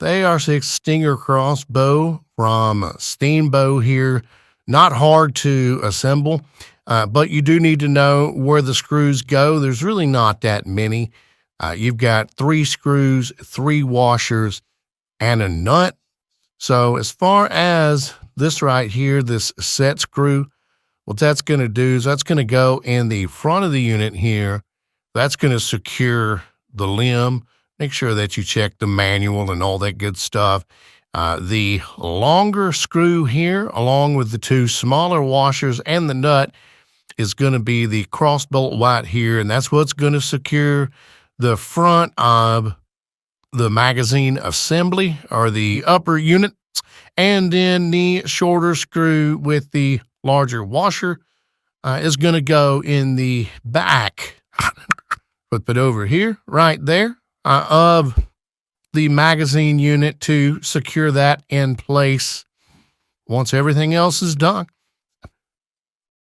the AR-6 Stinger crossbow from Steambow here. Not hard to assemble, but you do need to know where the screws go. There's really not that many. You've got 3 screws, 3 washers, and a nut. So as far as this right here, this set screw, what that's going to do is that's going to go in the front of the unit here. That's going to secure the limb. Make sure that you check the manual and all that good stuff. The longer screw here, along with the 2 smaller washers and the nut, is going to be the crossbolt white here, and that's what's going to secure the front of the magazine assembly, or the upper unit. And then the shorter screw with the larger washer is going to go in the back. Put it over here, right there, of the magazine unit to secure that in place once everything else is done.